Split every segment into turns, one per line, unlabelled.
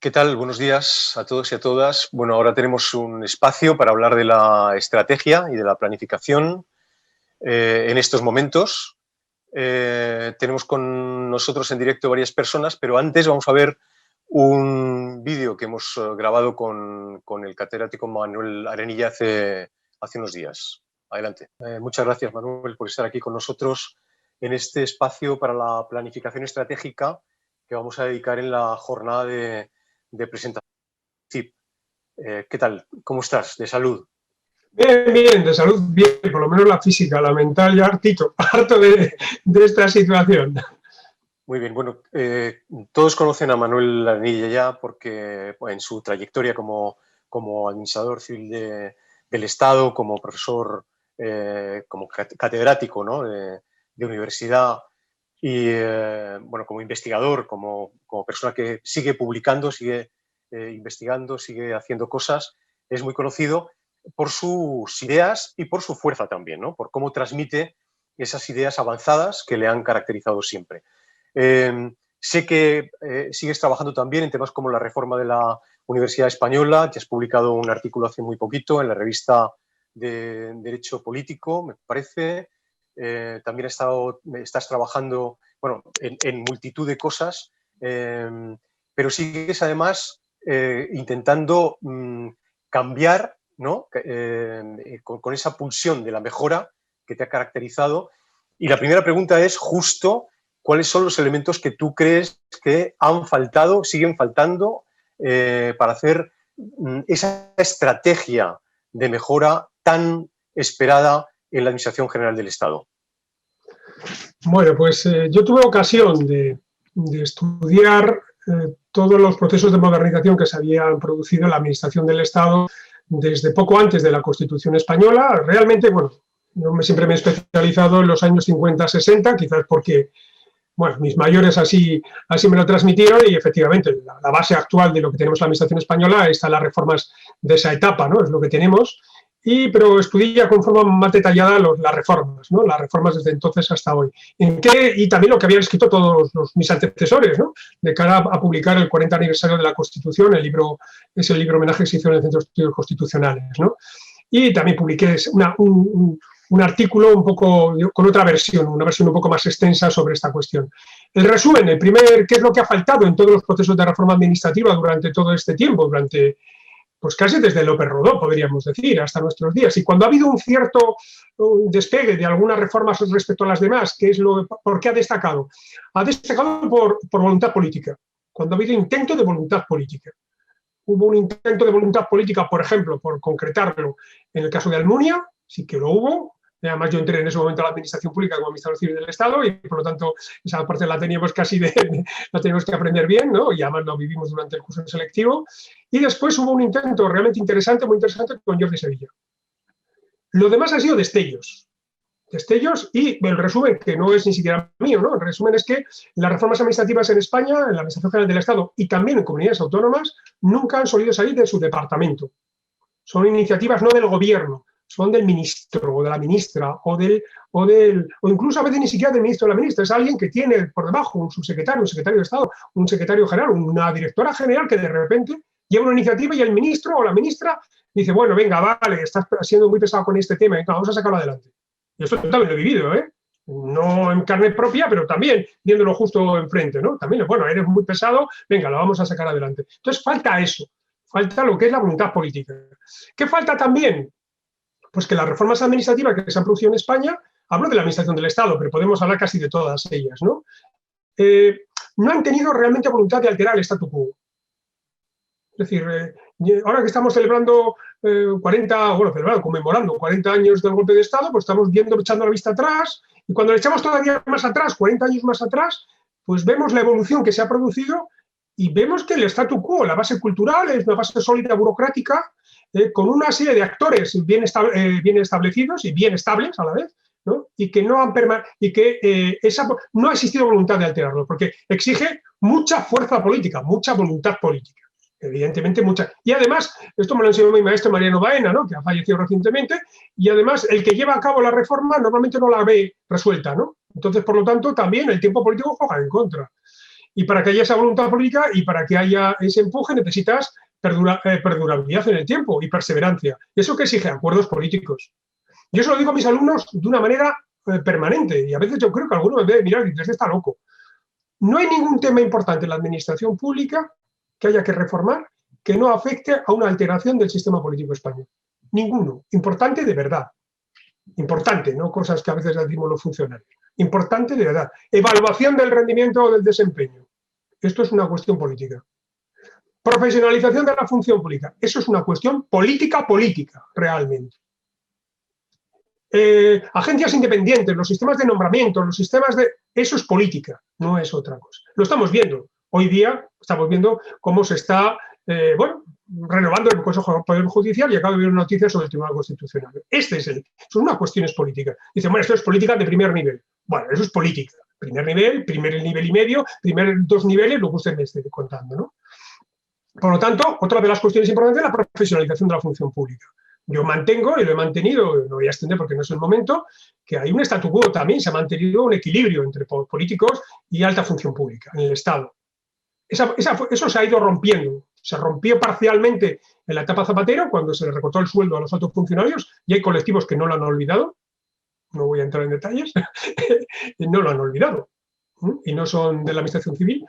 ¿Qué tal? Buenos días a todos y a todas. Bueno, ahora tenemos un espacio para hablar de la estrategia y de la planificación en estos momentos. Tenemos con nosotros en directo varias personas, pero antes vamos a ver un vídeo que hemos grabado con el catedrático Manuel Arenilla hace unos días. Adelante. Muchas gracias, Manuel, por estar aquí con nosotros en este espacio para la planificación estratégica que vamos a dedicar en la jornada de presentación. ¿Qué tal? ¿Cómo estás? ¿De salud?
Bien, bien, de salud bien, por lo menos la física, la mental ya harto de esta situación.
Muy bien, bueno, todos conocen a Manuel Arenilla ya porque en su trayectoria como administrador civil del Estado, como profesor, como catedrático, ¿no? de universidad y bueno, como investigador, como persona que sigue publicando, sigue investigando, sigue haciendo cosas, es muy conocido por sus ideas y por su fuerza también, ¿no? Por cómo transmite esas ideas avanzadas que le han caracterizado siempre. Sé que sigues trabajando también en temas como la reforma de la Universidad Española, que has publicado un artículo hace muy poquito en la revista de Derecho Político, me parece. También estás trabajando, bueno, en multitud de cosas, pero sigues además intentando cambiar, ¿no? Con esa pulsión de la mejora que te ha caracterizado. Y la primera pregunta es justo cuáles son los elementos que tú crees que han faltado, siguen faltando para hacer esa estrategia de mejora tan esperada en la Administración General del Estado.
Bueno, pues yo tuve ocasión de estudiar todos los procesos de modernización que se habían producido en la Administración del Estado desde poco antes de la Constitución Española. Realmente, bueno, yo siempre me he especializado en los años 50-60, quizás porque, bueno, mis mayores así me lo transmitieron y efectivamente la base actual de lo que tenemos en la Administración Española están las reformas de esa etapa, ¿no? Es lo que tenemos. Pero estudié ya con forma más detallada las reformas, ¿no? Las reformas desde entonces hasta hoy. Y también lo que habían escrito todos mis antecesores, ¿no? De cara a publicar el 40 aniversario de la Constitución, es el libro homenaje que se hizo en el Centro de Estudios Constitucionales, ¿no? Y también publiqué un artículo un poco con otra versión, una versión un poco más extensa sobre esta cuestión. El resumen, ¿qué es lo que ha faltado en todos los procesos de reforma administrativa durante todo este tiempo, pues casi desde López Rodó, podríamos decir, hasta nuestros días? Y cuando ha habido un cierto despegue de algunas reformas respecto a las demás, ¿por qué ha destacado? Ha destacado por voluntad política, cuando ha habido intento de voluntad política. Hubo un intento de voluntad política, por ejemplo, por concretarlo, en el caso de Almunia, sí que lo hubo. Además, yo entré en ese momento a la Administración Pública como administrador civil del Estado y, por lo tanto, esa parte la teníamos la teníamos que aprender bien, ¿no? Y además lo vivimos durante el curso selectivo. Y después hubo un intento realmente interesante, muy interesante, con Jordi Sevilla. Lo demás ha sido destellos. Y el resumen, que no es ni siquiera mío, ¿no? El resumen es que las reformas administrativas en España, en la Administración General del Estado y también en comunidades autónomas, nunca han solido salir de su departamento. Son iniciativas no del gobierno, son del ministro o de la ministra o incluso a veces ni siquiera del ministro o de la ministra. Es alguien que tiene por debajo un subsecretario, un secretario de Estado, un secretario general, una directora general que de repente lleva una iniciativa y el ministro o la ministra dice, bueno, venga, vale, estás siendo muy pesado con este tema, vamos a sacarlo adelante. Y esto también lo he vivido, no en carne propia, pero también viéndolo justo enfrente, ¿no? También, bueno, eres muy pesado, venga, lo vamos a sacar adelante. Entonces falta eso, falta lo que es la voluntad política. ¿Qué falta también? Pues que las reformas administrativas que se han producido en España, hablo de la Administración del Estado, pero podemos hablar casi de todas ellas, ¿no? No han tenido realmente voluntad de alterar el statu quo. Es decir, ahora que estamos celebrando conmemorando 40 años del golpe de Estado, pues estamos echando la vista atrás, y cuando le echamos todavía más atrás, 40 años más atrás, pues vemos la evolución que se ha producido y vemos que el statu quo, la base cultural, es una base sólida burocrática, con una serie de actores bien establecidos y bien estables a la vez, ¿no? Y que no ha existido voluntad de alterarlo, porque exige mucha fuerza política, mucha voluntad política. Evidentemente mucha. Y además, esto me lo enseñó mi maestro Mariano Baena, ¿no? Que ha fallecido recientemente, y además el que lleva a cabo la reforma normalmente no la ve resuelta, ¿no? Entonces, por lo tanto, también el tiempo político juega en contra. Y para que haya esa voluntad política y para que haya ese empuje necesitas perdurabilidad en el tiempo y perseverancia. ¿Y eso qué exige? Acuerdos políticos. Yo eso lo digo a mis alumnos de una manera permanente, y a veces yo creo que alguno me debe mirar y dice, está loco. No hay ningún tema importante en la administración pública que haya que reformar que no afecte a una alteración del sistema político español. Ninguno. Importante de verdad. Importante, no cosas que a veces decimos los funcionarios. Importante de verdad. Evaluación del rendimiento o del desempeño. Esto es una cuestión política. Profesionalización de la función pública. Eso es una cuestión política, realmente. Agencias independientes, los sistemas de nombramiento, los sistemas de... Eso es política, no es otra cosa. Lo estamos viendo. Hoy día estamos viendo cómo se está, renovando el Consejo del Poder Judicial y acabo de ver una noticia sobre el Tribunal Constitucional. Son unas cuestiones políticas. Dicen, bueno, esto es política de primer nivel. Bueno, eso es política. Primer nivel y medio, primer 2 niveles, lo que usted me esté contando, ¿no? Por lo tanto, otra de las cuestiones importantes es la profesionalización de la función pública. Yo mantengo, y lo he mantenido, no voy a extender porque no es el momento, que hay un statu quo también, se ha mantenido un equilibrio entre políticos y alta función pública en el Estado. Eso se ha ido rompiendo. Se rompió parcialmente en la etapa Zapatero, cuando se le recortó el sueldo a los altos funcionarios, y hay colectivos que no lo han olvidado, no voy a entrar en detalles, no lo han olvidado, y no son de la administración civil,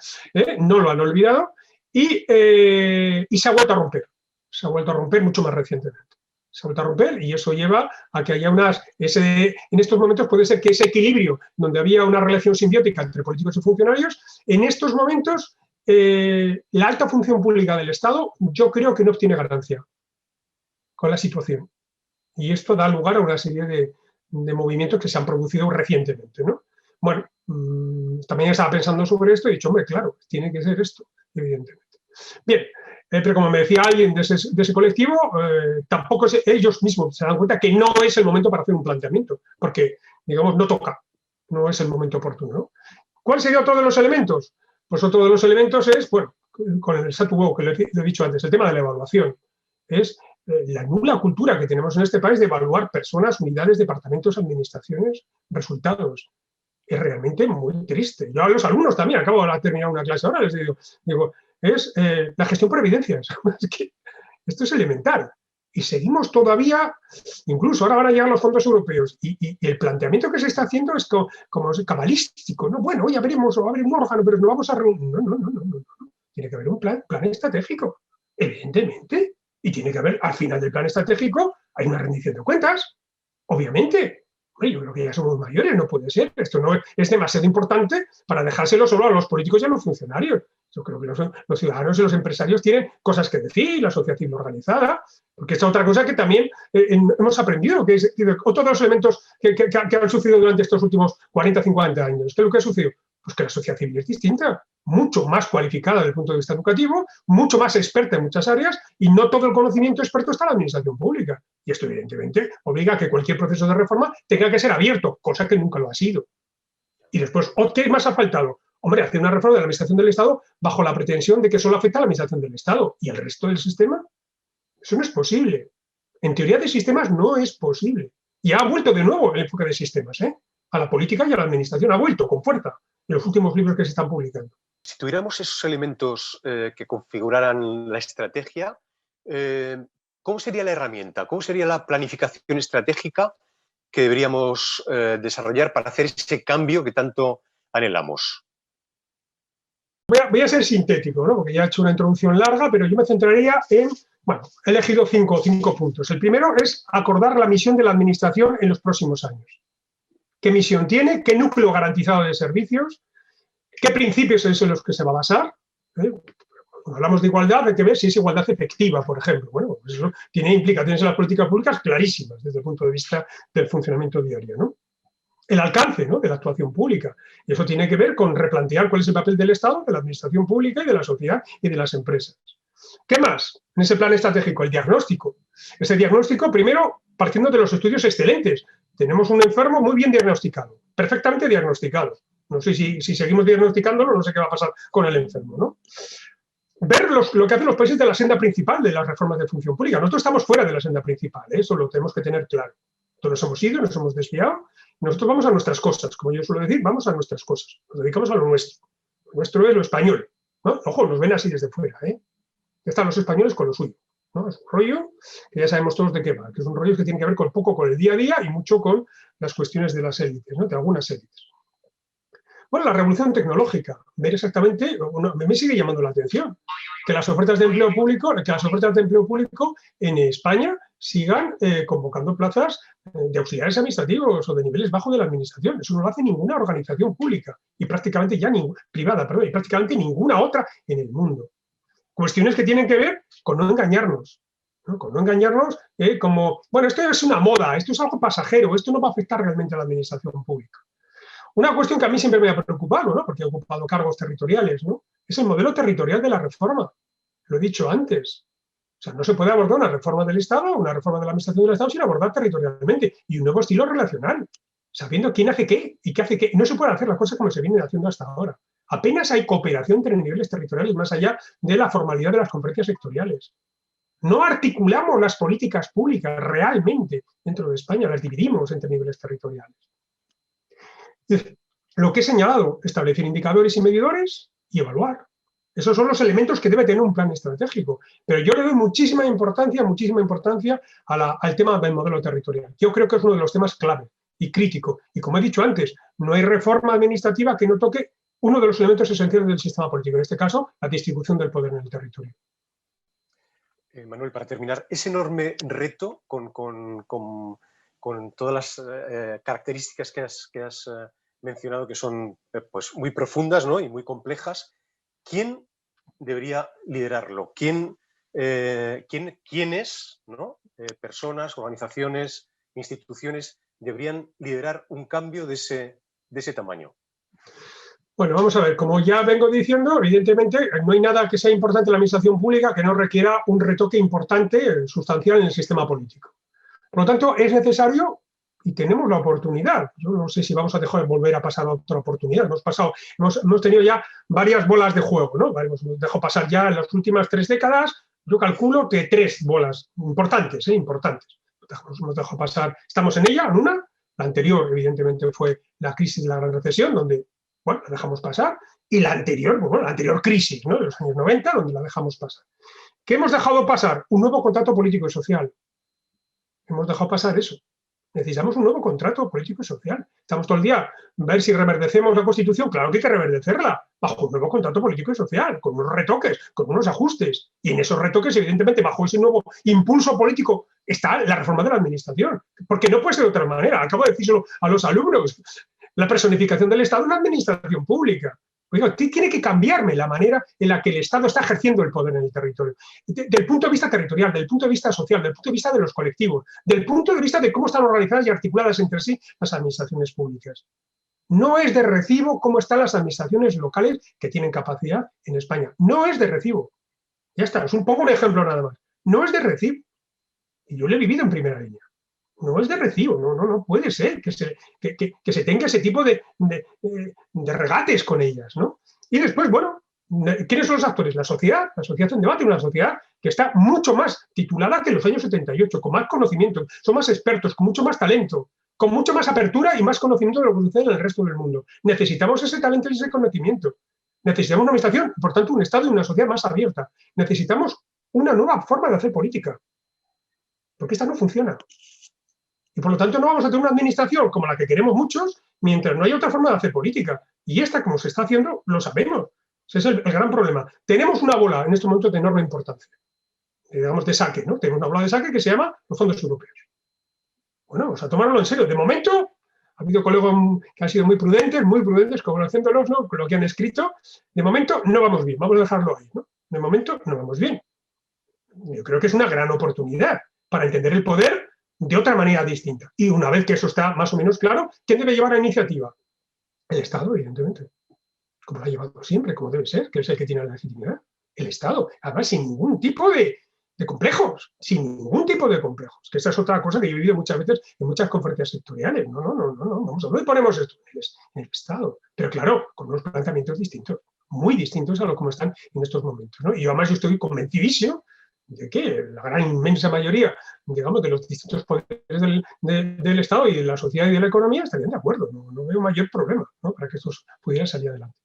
no lo han olvidado, y se ha vuelto a romper. Se ha vuelto a romper mucho más recientemente. Se ha vuelto a romper y eso lleva a que haya en estos momentos puede ser que ese equilibrio donde había una relación simbiótica entre políticos y funcionarios, en estos momentos la alta función pública del Estado yo creo que no obtiene ganancia con la situación. Y esto da lugar a una serie de movimientos que se han producido recientemente, ¿no? Bueno, también estaba pensando sobre esto y he dicho, hombre, claro, tiene que ser esto, evidentemente. Bien, pero como me decía alguien de ese colectivo, tampoco ellos mismos se dan cuenta que no es el momento para hacer un planteamiento, porque, digamos, no toca, no es el momento oportuno, ¿no? ¿Cuál sería otro de los elementos? Pues otro de los elementos es, bueno, con el statu quo que le he dicho antes, el tema de la evaluación, es la nula cultura que tenemos en este país de evaluar personas, unidades, departamentos, administraciones, resultados. Es realmente muy triste. Yo a los alumnos también, acabo de terminar una clase ahora, les digo es la gestión por evidencias. Es que esto es elemental. Y seguimos todavía, incluso ahora van a llegar los fondos europeos, y el planteamiento que se está haciendo es como cabalístico, ¿no? Bueno, ya veremos, o va a haber un órgano, pero no vamos a reunir. No. Tiene que haber un plan estratégico, evidentemente. Y tiene que haber, al final del plan estratégico, hay una rendición de cuentas, obviamente. Yo creo que ya somos mayores, no puede ser. Esto no es demasiado importante para dejárselo solo a los políticos y a los funcionarios. Yo creo que los ciudadanos y los empresarios tienen cosas que decir, la sociedad civil organizada, porque esta es otra cosa que también hemos aprendido, que es otro de los elementos que han sucedido durante estos últimos 40, 50 años. ¿Qué es lo que ha sucedido? Pues que la sociedad civil es distinta, mucho más cualificada desde el punto de vista educativo, mucho más experta en muchas áreas, y no todo el conocimiento experto está en la administración pública. Y esto, evidentemente, obliga a que cualquier proceso de reforma tenga que ser abierto, cosa que nunca lo ha sido. Y después, ¿qué más ha faltado? Hombre, hacer una reforma de la administración del Estado bajo la pretensión de que solo afecta a la administración del Estado. ¿Y el resto del sistema? Eso no es posible. En teoría de sistemas no es posible. Y ha vuelto de nuevo el enfoque de sistemas, a la política y a la administración. Ha vuelto con fuerza en los últimos libros que se están publicando.
Si tuviéramos esos elementos que configuraran la estrategia, ¿cómo sería la herramienta? ¿Cómo sería la planificación estratégica que deberíamos desarrollar para hacer ese cambio que tanto anhelamos?
Voy a ser sintético, ¿no? Porque ya he hecho una introducción larga, pero yo me centraría en, he elegido cinco puntos. El primero es acordar la misión de la Administración en los próximos años. ¿Qué misión tiene? ¿Qué núcleo garantizado de servicios? ¿Qué principios es en los que se va a basar? Cuando hablamos de igualdad, hay que ver si es igualdad efectiva, por ejemplo. Bueno, pues eso tiene implicaciones en las políticas públicas clarísimas desde el punto de vista del funcionamiento diario, ¿no? El alcance, ¿no?, de la actuación pública. Y eso tiene que ver con replantear cuál es el papel del Estado, de la administración pública y de la sociedad y de las empresas. ¿Qué más? En ese plan estratégico, el diagnóstico. Ese diagnóstico, primero, partiendo de los estudios excelentes. Tenemos un enfermo muy bien diagnosticado, perfectamente diagnosticado. No sé si seguimos diagnosticándolo, no sé qué va a pasar con el enfermo, ¿no? Ver lo que hacen los países de la senda principal de las reformas de función pública. Nosotros estamos fuera de la senda principal, eso lo tenemos que tener claro. Todos nos hemos ido, nos hemos desviado. Nosotros vamos a nuestras cosas, como yo suelo decir, vamos a nuestras cosas. Nos dedicamos a lo nuestro. Lo nuestro es lo español, ¿no? Ojo, nos ven así desde fuera, ¿eh? Están los españoles con lo suyo, ¿no? Es un rollo que ya sabemos todos de qué va, que es un rollo que tiene que ver con poco con el día a día y mucho con las cuestiones de las élites, ¿no? De algunas élites. Bueno, la revolución tecnológica, ver exactamente, me sigue llamando la atención que las ofertas de empleo público, en España sigan convocando plazas de auxiliares administrativos o de niveles bajos de la administración. Eso no lo hace ninguna organización pública y prácticamente ya privada, perdón, y prácticamente ninguna otra en el mundo. Cuestiones que tienen que ver con no engañarnos, ¿no? Con no engañarnos como, bueno, esto es una moda, esto es algo pasajero, esto no va a afectar realmente a la administración pública. Una cuestión que a mí siempre me ha preocupado, ¿no? Porque he ocupado cargos territoriales, ¿no? Es el modelo territorial de la reforma. Lo he dicho antes. O sea, no se puede abordar una reforma del Estado, una reforma de la administración del Estado sin abordar territorialmente y un nuevo estilo relacional, sabiendo quién hace qué y qué hace qué. No se pueden hacer las cosas como se vienen haciendo hasta ahora. Apenas hay cooperación entre niveles territoriales más allá de la formalidad de las conferencias sectoriales. No articulamos las políticas públicas realmente dentro de España, las dividimos entre niveles territoriales. Lo que he señalado, establecer indicadores y medidores y evaluar. Esos son los elementos que debe tener un plan estratégico. Pero yo le doy muchísima importancia al tema del modelo territorial. Yo creo que es uno de los temas clave y crítico. Y como he dicho antes, no hay reforma administrativa que no toque uno de los elementos esenciales del sistema político, en este caso, la distribución del poder en el territorio.
Manuel, para terminar, ese enorme reto con todas las características que has mencionado, que son pues, muy profundas, ¿no? Y muy complejas, ¿quién debería liderarlo? ¿Quiénes, ¿no? Personas, organizaciones, instituciones deberían liderar un cambio de ese tamaño?
Bueno, vamos a ver, como ya vengo diciendo, evidentemente no hay nada que sea importante en la administración pública que no requiera un retoque importante, sustancial en el sistema político. Por lo tanto, es necesario y tenemos la oportunidad. Yo no sé si vamos a dejar de volver a pasar otra oportunidad. Hemos tenido ya varias bolas de juego, ¿no? Hemos dejado pasar ya en las últimas 3 décadas, yo calculo que 3 bolas importantes, importantes. Hemos dejado pasar, estamos en ella, en una. La anterior, evidentemente, fue la crisis de la Gran Recesión, donde, bueno, la dejamos pasar. Y la anterior, bueno, la anterior crisis, ¿no? De los años 90, donde la dejamos pasar. ¿Qué hemos dejado pasar? Un nuevo contrato político y social. Hemos dejado pasar eso. Necesitamos un nuevo contrato político y social. Estamos todo el día a ver si reverdecemos la Constitución. Claro que hay que reverdecerla bajo un nuevo contrato político y social, con unos retoques, con unos ajustes. Y en esos retoques, evidentemente, bajo ese nuevo impulso político está la reforma de la administración. Porque no puede ser de otra manera. Acabo de decírselo a los alumnos. La personificación del Estado es la administración pública. Oiga, tiene que cambiarme la manera en la que el Estado está ejerciendo el poder en el territorio. Del punto de vista territorial, del punto de vista social, del punto de vista de los colectivos, del punto de vista de cómo están organizadas y articuladas entre sí las administraciones públicas. No es de recibo cómo están las administraciones locales que tienen capacidad en España. No es de recibo. Ya está, es un poco un ejemplo nada más. No es de recibo. Y yo lo he vivido en primera línea. No es de recibo, no puede ser que se tenga ese tipo de regates con ellas, ¿no? Y después, bueno, ¿quiénes son los actores? La sociedad en debate, una sociedad que está mucho más titulada que en los años 78, con más conocimiento, son más expertos, con mucho más talento, con mucho más apertura y más conocimiento de lo que sucede en el resto del mundo. Necesitamos ese talento y ese conocimiento. Necesitamos una administración, por tanto, un Estado y una sociedad más abierta. Necesitamos una nueva forma de hacer política, porque esta no funciona. Y por lo tanto no vamos a tener una administración como la que queremos muchos mientras no haya otra forma de hacer política. Y esta, como se está haciendo, lo sabemos. Ese es el gran problema. Tenemos una bola en este momento de enorme importancia, digamos de saque, ¿no? Tenemos una bola de saque que se llama los fondos europeos. Bueno, vamos a tomárnoslo en serio. De momento, ha habido colegas que han sido muy prudentes, conociéndolos, ¿no? Con lo que han escrito. De momento no vamos bien, vamos a dejarlo ahí, ¿no? De momento no vamos bien. Yo creo que es una gran oportunidad para entender el poder de otra manera distinta. Y una vez que eso está más o menos claro, ¿quién debe llevar la iniciativa? El Estado, evidentemente. Como lo ha llevado siempre, como debe ser, que es el que tiene la legitimidad. El Estado. Además, sin ningún tipo de complejos. Sin ningún tipo de complejos. Que esa es otra cosa que yo he vivido muchas veces en muchas conferencias sectoriales. No. Vamos a ver, ponemos esto en el Estado. Pero claro, con unos planteamientos distintos. Muy distintos a lo como están en estos momentos, ¿no? Y además yo estoy convencidísimo de que la gran inmensa mayoría, digamos, de los distintos poderes del Estado y de la sociedad y de la economía estarían de acuerdo. No veo mayor problema, ¿no? Para que esto pudiera salir adelante.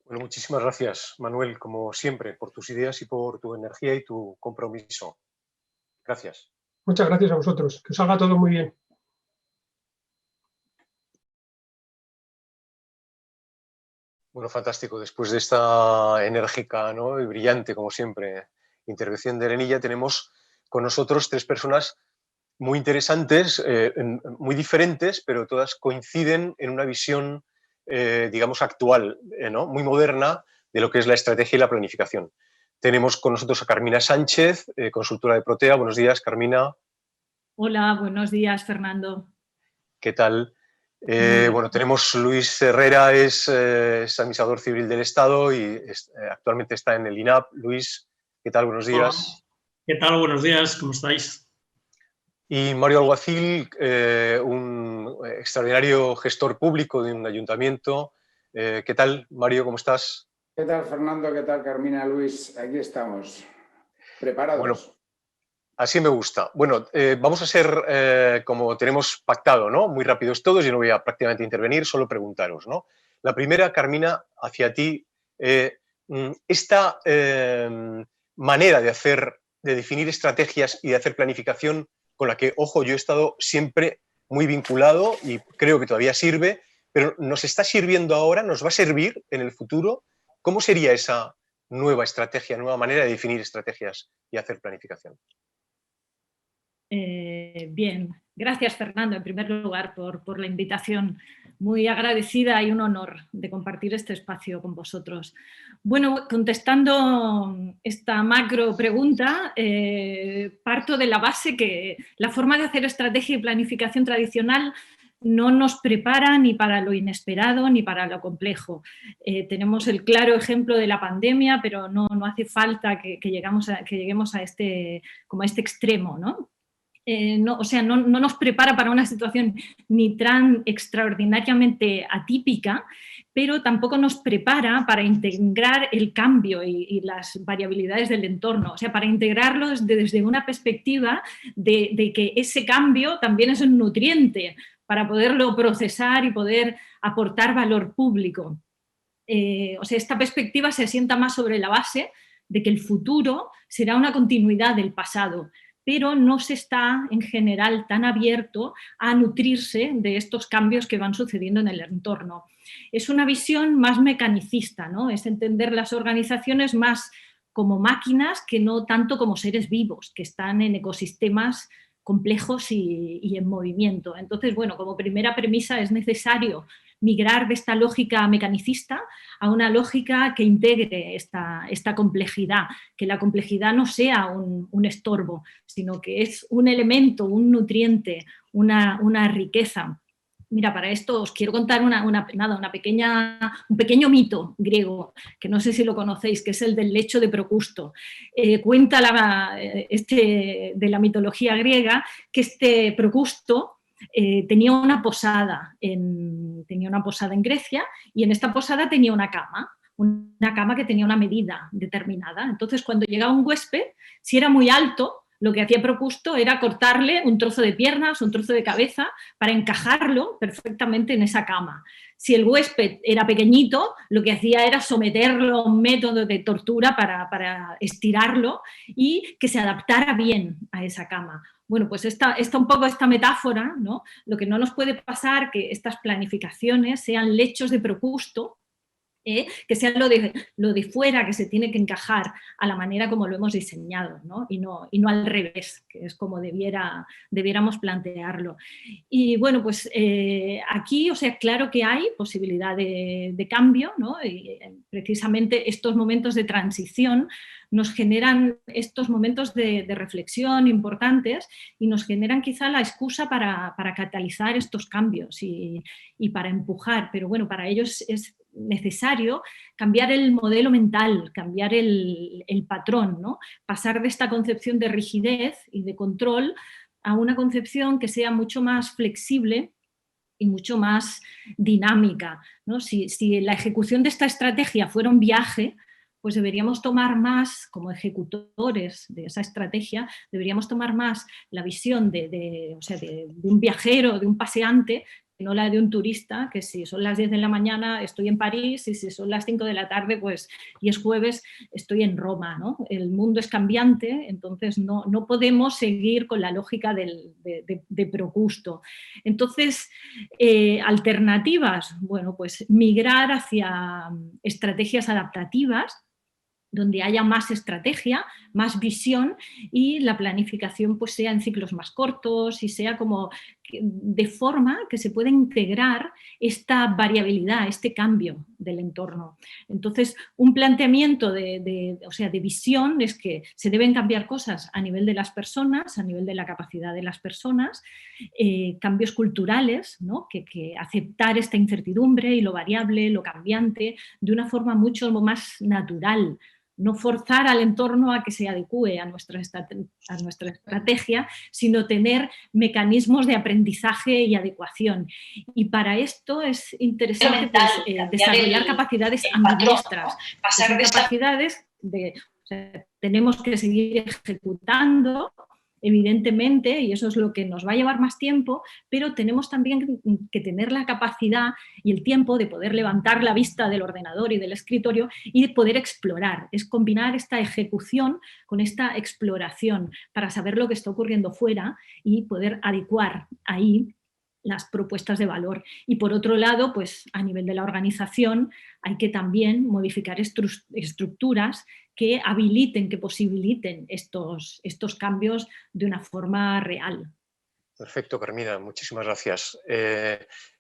Bueno, muchísimas gracias, Manuel, como siempre, por tus ideas y por tu energía y tu compromiso. Gracias.
Muchas gracias a vosotros. Que os salga todo muy bien.
Bueno, fantástico. Después de esta enérgica, ¿no?, y brillante, como siempre, intervención de Erenilla, tenemos con nosotros tres personas muy interesantes, muy diferentes, pero todas coinciden en una visión, digamos, actual, ¿no?, muy moderna de lo que es la estrategia y la planificación. Tenemos con nosotros a Carmina Sánchez, consultora de Protea. Buenos días, Carmina.
Hola, buenos días, Fernando.
¿Qué tal?
Muy
Bueno, tenemos Luis Herrera, es administrador civil del Estado y actualmente está en el INAP. Luis, ¿qué tal? Buenos días.
Hola. ¿Qué tal? Buenos días, ¿cómo estáis?
Y Mario Alguacil, un extraordinario gestor público de un ayuntamiento. ¿Qué tal, Mario? ¿Cómo estás?
¿Qué tal, Fernando? ¿Qué tal, Carmina? Luis, aquí estamos, preparados.
Bueno, así me gusta. Bueno, vamos a ser como tenemos pactado, ¿no? Muy rápidos todos, yo no voy a prácticamente intervenir, solo preguntaros, ¿no? La primera, Carmina, hacia ti. Esta manera de definir estrategias y de hacer planificación con la que, ojo, yo he estado siempre muy vinculado y creo que todavía sirve, pero nos está sirviendo ahora, nos va a servir en el futuro. ¿Cómo sería esa nueva estrategia, nueva manera de definir estrategias y hacer planificación?
Bien, gracias, Fernando, en primer lugar, por la invitación. Muy agradecida y un honor de compartir este espacio con vosotros. Bueno, contestando esta macro pregunta, parto de la base que la forma de hacer estrategia y planificación tradicional no nos prepara ni para lo inesperado ni para lo complejo. Tenemos el claro ejemplo de la pandemia, pero no hace falta que lleguemos a este extremo, ¿no? No nos prepara para una situación ni tan extraordinariamente atípica, pero tampoco nos prepara para integrar el cambio y las variabilidades del entorno, o sea, para integrarlo desde una perspectiva de que ese cambio también es un nutriente para poderlo procesar y poder aportar valor público. O sea, esta perspectiva se asienta más sobre la base de que el futuro será una continuidad del pasado, pero no se está en general tan abierto a nutrirse de estos cambios que van sucediendo en el entorno. Es una visión más mecanicista, ¿no? Es entender las organizaciones más como máquinas que no tanto como seres vivos, que están en ecosistemas complejos y en movimiento. Entonces, bueno, como primera premisa es necesario migrar de esta lógica mecanicista a una lógica que integre esta complejidad, que la complejidad no sea un estorbo, sino que es un elemento, un nutriente, una riqueza. Mira, para esto os quiero contar un pequeño mito griego, que no sé si lo conocéis, que es el del lecho de Procusto. Cuenta de la mitología griega que este Procusto tenía una posada en Grecia, y en esta posada tenía una cama que tenía una medida determinada. Entonces, cuando llegaba un huésped, si era muy alto, lo que hacía Procusto era cortarle un trozo de piernas, un trozo de cabeza, para encajarlo perfectamente en esa cama. Si el huésped era pequeñito, lo que hacía era someterlo a un método de tortura para estirarlo y que se adaptara bien a esa cama. Bueno, pues un poco esta metáfora, ¿no? Lo que no nos puede pasar que estas planificaciones sean lechos de Procusto, que sea lo de fuera que se tiene que encajar a la manera como lo hemos diseñado, ¿no? Y no al revés, que es como debiéramos plantearlo. Y bueno, pues aquí, o sea, claro que hay posibilidad de cambio, ¿no? Y precisamente estos momentos de transición nos generan estos momentos de reflexión importantes y nos generan quizá la excusa para catalizar estos cambios y para empujar, pero bueno, para ellos es necesario cambiar el modelo mental, cambiar el patrón, ¿no? Pasar de esta concepción de rigidez y de control a una concepción que sea mucho más flexible y mucho más dinámica, ¿no? Si la ejecución de esta estrategia fuera un viaje, pues deberíamos tomar más, como ejecutores de esa estrategia, deberíamos tomar más la visión de un viajero, de un paseante, no la de un turista, que si son las 10 de la mañana estoy en París y si son las 5 de la tarde pues, y es jueves estoy en Roma, ¿no? El mundo es cambiante, entonces no podemos seguir con la lógica de Procusto. Entonces, alternativas, bueno, pues migrar hacia estrategias adaptativas, donde haya más estrategia, más visión y la planificación pues sea en ciclos más cortos y sea como de forma que se pueda integrar esta variabilidad, este cambio del entorno. Entonces, un planteamiento de visión es que se deben cambiar cosas a nivel de las personas, a nivel de la capacidad de las personas, cambios culturales, ¿no? que aceptar esta incertidumbre y lo variable, lo cambiante, de una forma mucho más natural. No forzar al entorno a que se adecue a nuestra estrategia, sino tener mecanismos de aprendizaje y adecuación. Y para esto es interesante pues, desarrollar capacidades ambidiestras. Son capacidades tenemos que seguir ejecutando, evidentemente, y eso es lo que nos va a llevar más tiempo, pero tenemos también que tener la capacidad y el tiempo de poder levantar la vista del ordenador y del escritorio y de poder explorar. Es combinar esta ejecución con esta exploración para saber lo que está ocurriendo fuera y poder adecuar ahí las propuestas de valor. Y por otro lado, pues a nivel de la organización hay que también modificar estructuras que habiliten, que posibiliten estos cambios de una forma real.
Perfecto, Carmina, muchísimas gracias.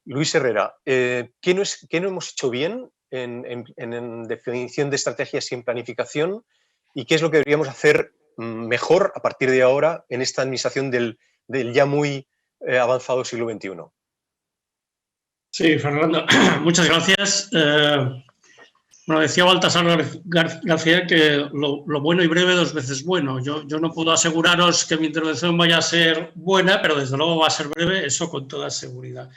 Luis Herrera, ¿qué no hemos hecho bien en definición de estrategias y en planificación? ¿Y qué es lo que deberíamos hacer mejor a partir de ahora en esta administración del ya muy avanzado siglo XXI?
Sí, Fernando, muchas gracias. Bueno, decía Baltasar García que lo bueno y breve 2 veces bueno. Yo no puedo aseguraros que mi intervención vaya a ser buena, pero desde luego va a ser breve, eso con toda seguridad.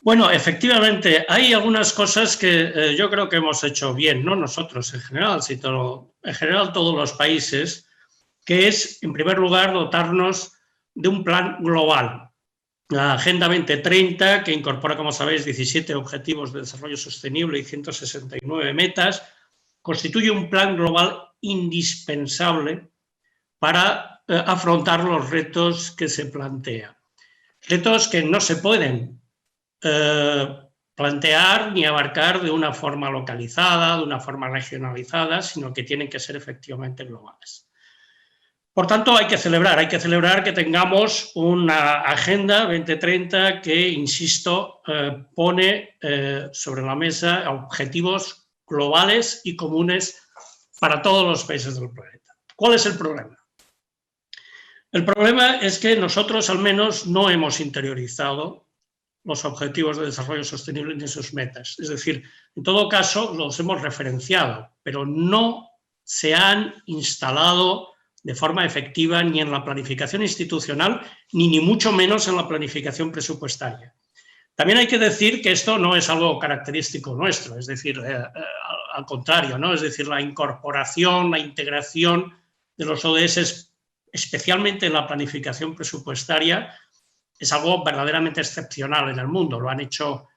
Bueno, efectivamente, hay algunas cosas que yo creo que hemos hecho bien, no nosotros en general, sino en general todos los países, que es, en primer lugar, dotarnos de un plan global. La Agenda 2030, que incorpora, como sabéis, 17 Objetivos de Desarrollo Sostenible y 169 metas, constituye un plan global indispensable para afrontar los retos que se plantean. Retos que no se pueden plantear ni abarcar de una forma localizada, de una forma regionalizada, sino que tienen que ser efectivamente globales. Por tanto, hay que celebrar que tengamos una Agenda 2030 que, insisto, pone sobre la mesa objetivos globales y comunes para todos los países del planeta. ¿Cuál es el problema? El problema es que nosotros, al menos, no hemos interiorizado los objetivos de desarrollo sostenible ni sus metas. Es decir, en todo caso, los hemos referenciado, pero no se han instalado de forma efectiva ni en la planificación institucional, ni mucho menos en la planificación presupuestaria. También hay que decir que esto no es algo característico nuestro, es decir, al contrario, ¿no? Es decir, la incorporación, la integración de los ODS, especialmente en la planificación presupuestaria, es algo verdaderamente excepcional en el mundo. Lo han hecho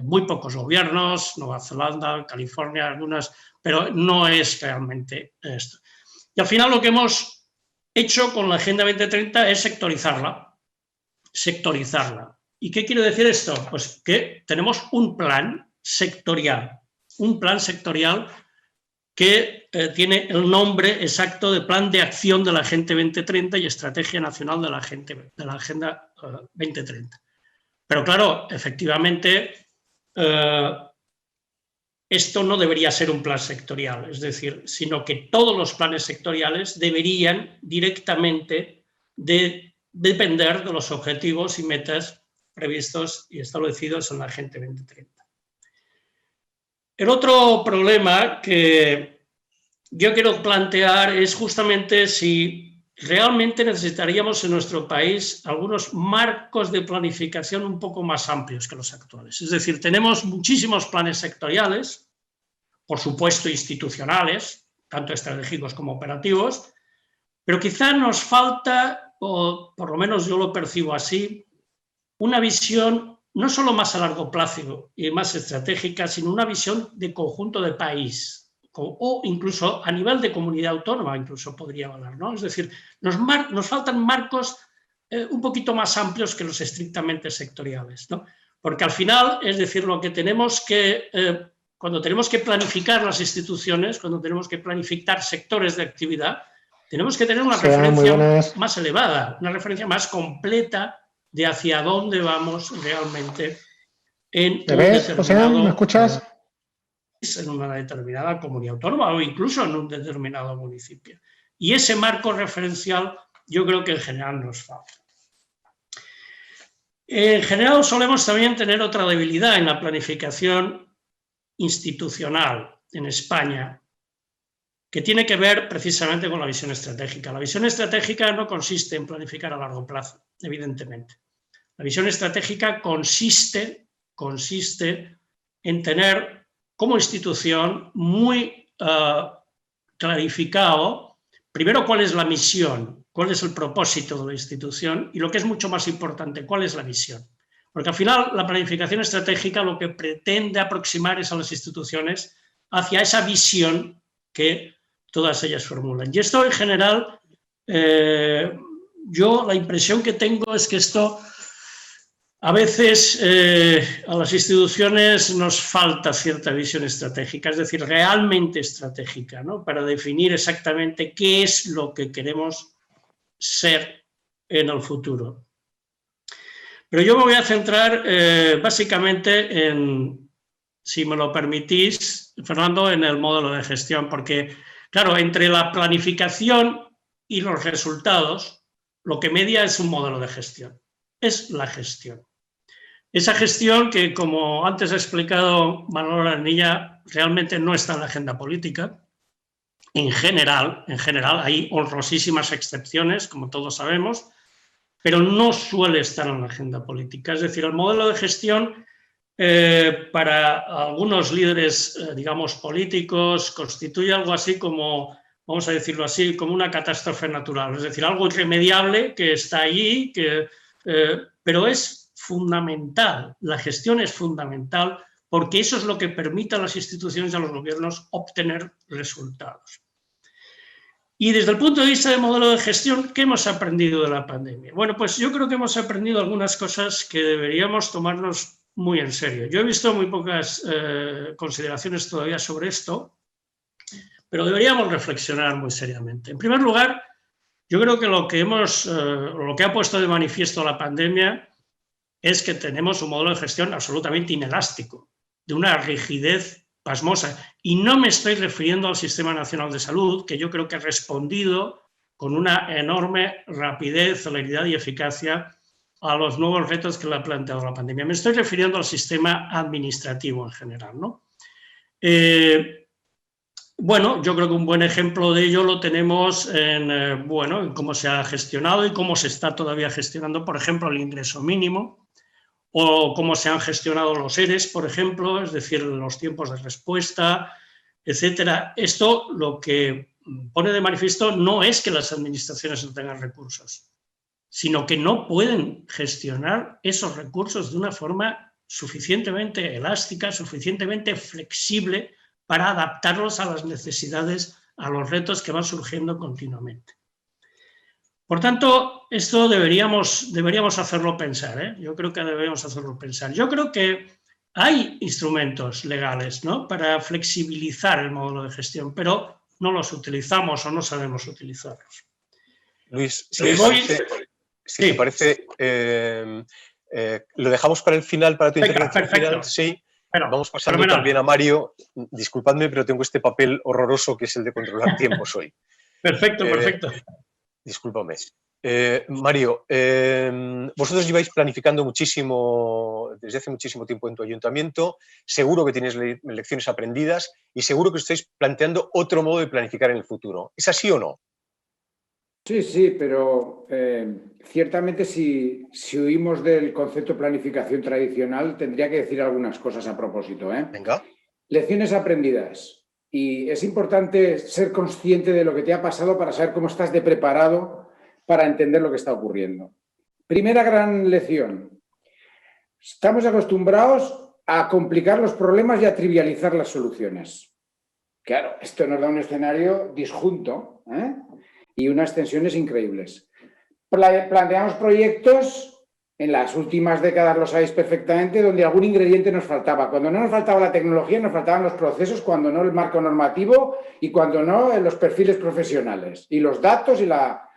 muy pocos gobiernos, Nueva Zelanda, California, algunas, pero no es realmente esto. Y al final lo que hemos hecho con la Agenda 2030 es sectorizarla. ¿Y qué quiere decir esto? Pues que tenemos un plan sectorial que tiene el nombre exacto de Plan de Acción de la Agenda 2030 y Estrategia Nacional de la Agenda 2030. Pero claro, efectivamente, esto no debería ser un plan sectorial, es decir, sino que todos los planes sectoriales deberían directamente depender de los objetivos y metas previstos y establecidos en la Agenda 2030. El otro problema que yo quiero plantear es justamente si realmente necesitaríamos en nuestro país algunos marcos de planificación un poco más amplios que los actuales. Es decir, tenemos muchísimos planes sectoriales, por supuesto institucionales, tanto estratégicos como operativos, pero quizá nos falta, o por lo menos yo lo percibo así, una visión no solo más a largo plazo y más estratégica, sino una visión de conjunto de país, o incluso a nivel de comunidad autónoma, incluso podría hablar, ¿no? Es decir, nos faltan marcos un poquito más amplios que los estrictamente sectoriales, ¿no? Porque al final, es decir, lo que tenemos que, cuando tenemos que planificar las instituciones, cuando tenemos que planificar sectores de actividad, tenemos que tener una referencia más elevada, una referencia más completa de hacia dónde vamos realmente en
¿Me ves, José? ¿Me escuchas?
En una determinada comunidad autónoma o incluso en un determinado municipio. Y ese marco referencial yo creo que en general nos falta. En general solemos también tener otra debilidad en la planificación institucional en España, que tiene que ver precisamente con la visión estratégica. La visión estratégica no consiste en planificar a largo plazo, evidentemente. La visión estratégica consiste en tener como institución muy clarificado, primero, cuál es la misión, cuál es el propósito de la institución y, lo que es mucho más importante, cuál es la visión. Porque al final la planificación estratégica lo que pretende aproximar es a las instituciones hacia esa visión que todas ellas formulan. Y esto en general, yo la impresión que tengo es que esto a veces a las instituciones nos falta cierta visión estratégica, es decir, realmente estratégica, ¿no? Para definir exactamente qué es lo que queremos ser en el futuro. Pero yo me voy a centrar básicamente en, si me lo permitís, Fernando, en el modelo de gestión, porque, claro, entre la planificación y los resultados, lo que media es un modelo de gestión, es la gestión. Esa gestión que, como antes ha explicado Manuel Arenilla, realmente no está en la agenda política. En general, hay honrosísimas excepciones, como todos sabemos, pero no suele estar en la agenda política. Es decir, el modelo de gestión para algunos líderes, digamos, políticos, constituye algo así como, vamos a decirlo así, como una catástrofe natural. Es decir, algo irremediable que está allí, pero es fundamental, la gestión es fundamental porque eso es lo que permite a las instituciones y a los gobiernos obtener resultados. Y desde el punto de vista del modelo de gestión, ¿qué hemos aprendido de la pandemia? Bueno, pues yo creo que hemos aprendido algunas cosas que deberíamos tomarnos muy en serio. Yo he visto muy pocas consideraciones todavía sobre esto, pero deberíamos reflexionar muy seriamente. En primer lugar, yo creo que lo que ha puesto de manifiesto la pandemia es que tenemos un modelo de gestión absolutamente inelástico, de una rigidez pasmosa. Y no me estoy refiriendo al Sistema Nacional de Salud, que yo creo que ha respondido con una enorme rapidez, celeridad y eficacia a los nuevos retos que le ha planteado la pandemia. Me estoy refiriendo al sistema administrativo en general, ¿no? Bueno, yo creo que un buen ejemplo de ello lo tenemos en cómo se ha gestionado y cómo se está todavía gestionando, por ejemplo, el ingreso mínimo, o cómo se han gestionado los ERES, por ejemplo, es decir, los tiempos de respuesta, etcétera. Esto lo que pone de manifiesto no es que las administraciones no tengan recursos, sino que no pueden gestionar esos recursos de una forma suficientemente elástica, suficientemente flexible para adaptarlos a las necesidades, a los retos que van surgiendo continuamente. Por tanto, esto deberíamos hacerlo pensar, ¿eh? Yo creo que deberíamos hacerlo pensar. Yo creo que hay instrumentos legales, ¿no?, para flexibilizar el modelo de gestión, pero no los utilizamos o no sabemos utilizarlos.
Luis, si te parece, lo dejamos para el final, para tu intervención final. Sí.
Bueno,
vamos pasando también a Mario. Disculpadme, pero tengo este papel horroroso que es el de controlar tiempos hoy.
Perfecto.
Discúlpame. Mario, vosotros lleváis planificando muchísimo, desde hace muchísimo tiempo en tu ayuntamiento, seguro que tienes lecciones aprendidas y seguro que estáis planteando otro modo de planificar en el futuro. ¿Es así o no?
Sí, pero ciertamente si huimos del concepto de planificación tradicional, tendría que decir algunas cosas a propósito, ¿eh?
Venga.
Lecciones aprendidas. Y es importante ser consciente de lo que te ha pasado para saber cómo estás de preparado para entender lo que está ocurriendo. Primera gran lección. Estamos acostumbrados a complicar los problemas y a trivializar las soluciones. Claro, esto nos da un escenario disjunto, ¿eh? Y unas tensiones increíbles. Planteamos proyectos, en las últimas décadas lo sabéis perfectamente, donde algún ingrediente nos faltaba. Cuando no nos faltaba la tecnología, nos faltaban los procesos, cuando no el marco normativo y cuando no los perfiles profesionales. Y los datos y la...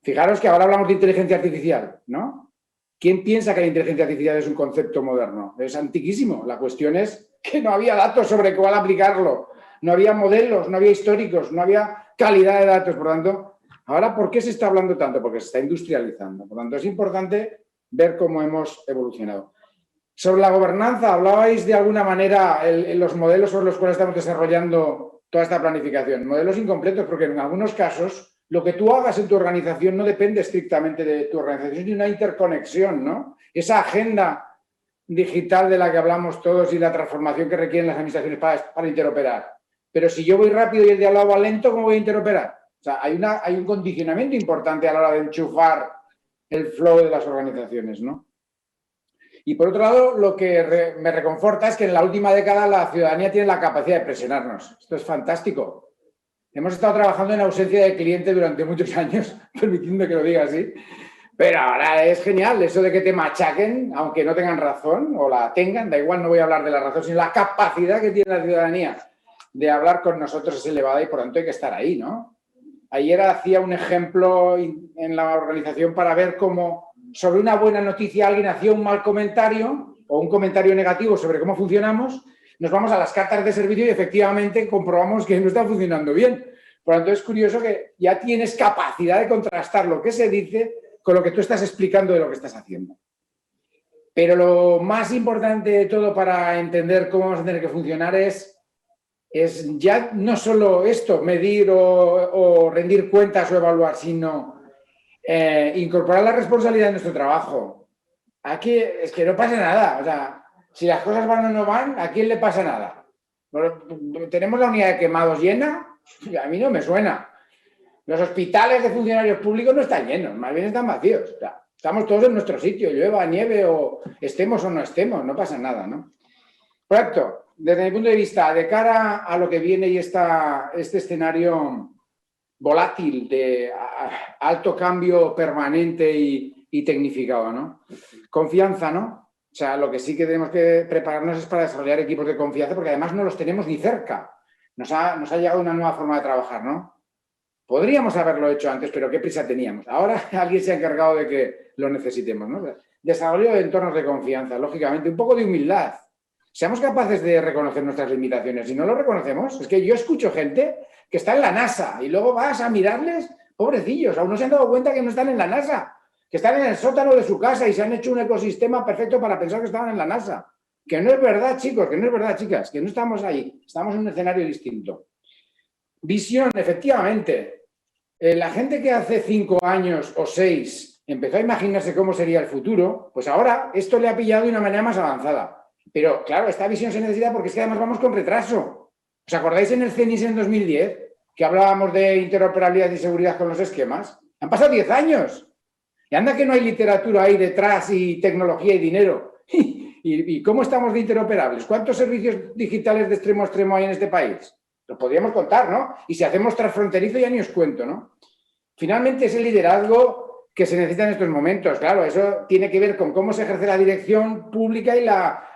Fijaros que ahora hablamos de inteligencia artificial, ¿no? ¿Quién piensa que la inteligencia artificial es un concepto moderno? Es antiquísimo. La cuestión es que no había datos sobre cuál aplicarlo. No había modelos, no había históricos, no había calidad de datos. Por tanto, ahora, ¿por qué se está hablando tanto? Porque se está industrializando. Por tanto, es importante ver cómo hemos evolucionado. Sobre la gobernanza, hablabais de alguna manera en los modelos sobre los cuales estamos desarrollando toda esta planificación. Modelos incompletos, porque en algunos casos lo que tú hagas en tu organización no depende estrictamente de tu organización, sino una interconexión, ¿no? Esa agenda digital de la que hablamos todos y la transformación que requieren las administraciones para interoperar. Pero si yo voy rápido y el de al lado va lento, ¿cómo voy a interoperar? O sea, hay un condicionamiento importante a la hora de enchufar el flow de las organizaciones, ¿no? Y por otro lado, lo que me reconforta es que en la última década la ciudadanía tiene la capacidad de presionarnos. Esto es fantástico. Hemos estado trabajando en ausencia de cliente durante muchos años, permitiendo que lo diga así, pero ahora es genial eso de que te machaquen, aunque no tengan razón, o la tengan, da igual, no voy a hablar de la razón, sino la capacidad que tiene la ciudadanía de hablar con nosotros es elevada y por tanto hay que estar ahí, ¿no? Ayer hacía un ejemplo en la organización para ver cómo sobre una buena noticia alguien hacía un mal comentario o un comentario negativo sobre cómo funcionamos, nos vamos a las cartas de servicio y efectivamente comprobamos que no está funcionando bien. Por lo tanto, es curioso que ya tienes capacidad de contrastar lo que se dice con lo que tú estás explicando de lo que estás haciendo. Pero lo más importante de todo para entender cómo vamos a tener que funcionar es ya no solo esto, medir o rendir cuentas o evaluar, sino incorporar la responsabilidad en nuestro trabajo. Aquí es que no pasa nada, o sea, si las cosas van o no van, ¿a quién le pasa nada? Bueno, tenemos la unidad de quemados llena, a mí no me suena. Los hospitales de funcionarios públicos no están llenos, más bien están vacíos. O sea, estamos todos en nuestro sitio, llueva, nieve o estemos o no estemos, no pasa nada, ¿no? Correcto. Desde mi punto de vista, de cara a lo que viene y este escenario volátil de alto cambio permanente y tecnificado, ¿no? Confianza, ¿no? O sea, lo que sí que tenemos que prepararnos es para desarrollar equipos de confianza, porque además no los tenemos ni cerca. Nos ha llegado una nueva forma de trabajar, ¿no? Podríamos haberlo hecho antes, pero qué prisa teníamos. Ahora alguien se ha encargado de que lo necesitemos, ¿no? Desarrollo de entornos de confianza, lógicamente, un poco de humildad. Seamos capaces de reconocer nuestras limitaciones. Si no lo reconocemos, es que yo escucho gente que está en la NASA y luego vas a mirarles, pobrecillos, aún no se han dado cuenta que no están en la NASA, que están en el sótano de su casa y se han hecho un ecosistema perfecto para pensar que estaban en la NASA. Que no es verdad, chicos, que no es verdad, chicas, que no estamos ahí, estamos en un escenario distinto. Visión, efectivamente. La gente que hace 5 años o 6 empezó a imaginarse cómo sería el futuro, pues ahora esto le ha pillado de una manera más avanzada. Pero, claro, esta visión se necesita porque es que además vamos con retraso. ¿Os acordáis en el CENIS en 2010 que hablábamos de interoperabilidad y seguridad con los esquemas? Han pasado 10 años. Y anda que no hay literatura ahí detrás y tecnología y dinero. ¿Y cómo estamos de interoperables? ¿Cuántos servicios digitales de extremo a extremo hay en este país? Lo podríamos contar, ¿no? Y si hacemos transfronterizo ya ni os cuento, ¿no? Finalmente es el liderazgo que se necesita en estos momentos. Claro, eso tiene que ver con cómo se ejerce la dirección pública y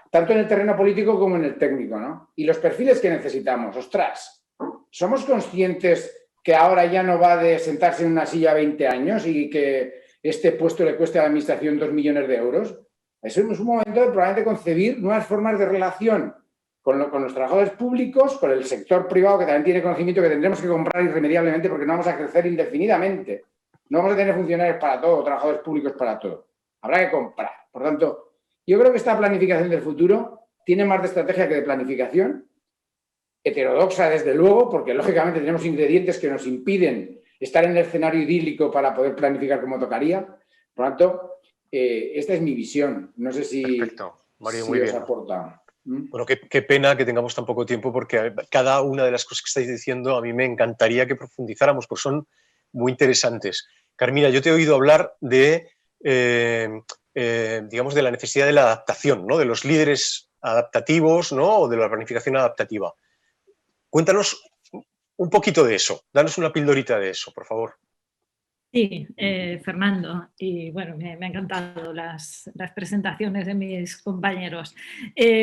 tanto en el terreno político como en el técnico, ¿no? Y los perfiles que necesitamos, ostras, ¿somos conscientes que ahora ya no va de sentarse en una silla 20 años y que este puesto le cueste a la administración 2 millones de euros? Eso es un momento de probablemente concebir nuevas formas de relación con los trabajadores públicos, con el sector privado que también tiene conocimiento que tendremos que comprar irremediablemente porque no vamos a crecer indefinidamente. No vamos a tener funcionarios para todo, trabajadores públicos para todo. Habrá que comprar. Por tanto, yo creo que esta planificación del futuro tiene más de estrategia que de planificación, heterodoxa desde luego, porque lógicamente tenemos ingredientes que nos impiden estar en el escenario idílico para poder planificar como tocaría. Por lo tanto, esta es mi visión. No sé si,
perfecto, Mario,
si
muy
os
bien.
aporta.
Bueno, qué pena que tengamos tan poco tiempo porque cada una de las cosas que estáis diciendo a mí me encantaría que profundizáramos porque son muy interesantes. Carmina, yo te he oído hablar de digamos, de la necesidad de la adaptación, ¿no? De los líderes adaptativos, ¿no? O de la planificación adaptativa. Cuéntanos un poquito de eso, danos una pildorita de eso, por favor.
Sí, Fernando, y bueno, me han encantado las presentaciones de mis compañeros.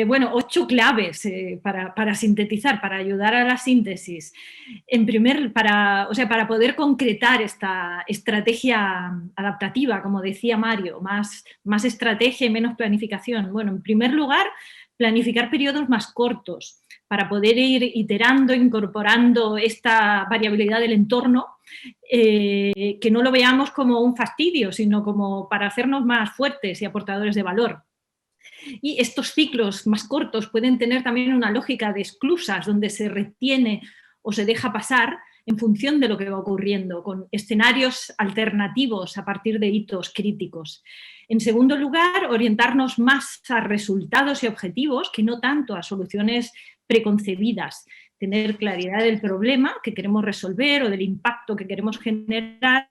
Bueno, 8 claves para sintetizar, para ayudar a la síntesis. Para poder concretar esta estrategia adaptativa, como decía Mario, más estrategia y menos planificación. Bueno, en primer lugar, planificar periodos más cortos para poder ir iterando, incorporando esta variabilidad del entorno, que no lo veamos como un fastidio, sino como para hacernos más fuertes y aportadores de valor. Y estos ciclos más cortos pueden tener también una lógica de esclusas, donde se retiene o se deja pasar en función de lo que va ocurriendo, con escenarios alternativos a partir de hitos críticos. En segundo lugar, orientarnos más a resultados y objetivos que no tanto a soluciones preconcebidas. Tener claridad del problema que queremos resolver o del impacto que queremos generar,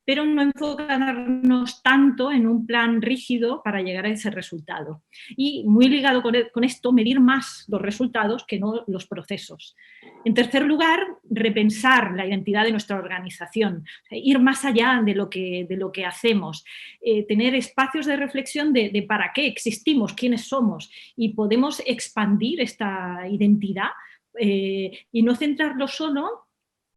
pero no enfocarnos tanto en un plan rígido para llegar a ese resultado. Y muy ligado con esto, medir más los resultados que no los procesos. En tercer lugar, repensar la identidad de nuestra organización, ir más allá de lo que hacemos, tener espacios de reflexión de para qué existimos, quiénes somos, y podemos expandir esta identidad y no centrarlo solo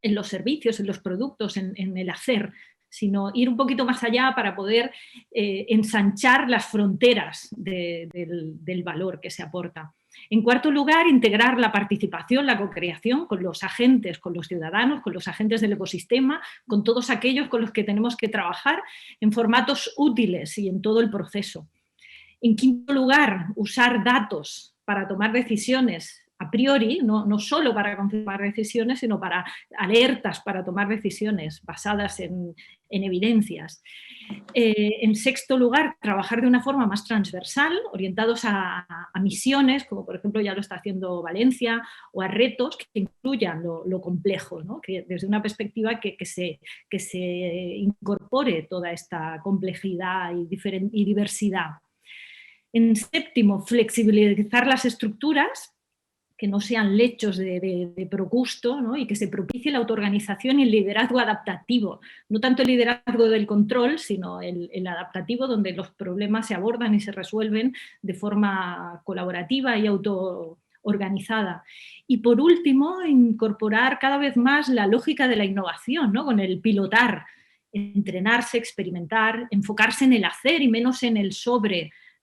en los servicios, en los productos, en el hacer, sino ir un poquito más allá para poder ensanchar las fronteras del valor que se aporta. En cuarto lugar, integrar la participación, la co-creación con los agentes, con los ciudadanos, con los agentes del ecosistema, con todos aquellos con los que tenemos que trabajar en formatos útiles y en todo el proceso. En quinto lugar, usar datos para tomar decisiones a priori, no solo para confirmar decisiones, sino para alertas, para tomar decisiones basadas en evidencias. En sexto lugar, trabajar de una forma más transversal, orientados a misiones, como por ejemplo ya lo está haciendo Valencia, o a retos que incluyan lo complejo, ¿no? Que desde una perspectiva que se incorpore toda esta complejidad y diversidad. En séptimo, flexibilizar las estructuras, que no sean lechos de progusto, ¿no? Y que se propicie la autoorganización y el liderazgo adaptativo. No tanto el liderazgo del control, sino el adaptativo, donde los problemas se abordan y se resuelven de forma colaborativa y autoorganizada. Y por último, incorporar cada vez más la lógica de la innovación, ¿no? Con el pilotar, entrenarse, experimentar, enfocarse en el hacer y menos en el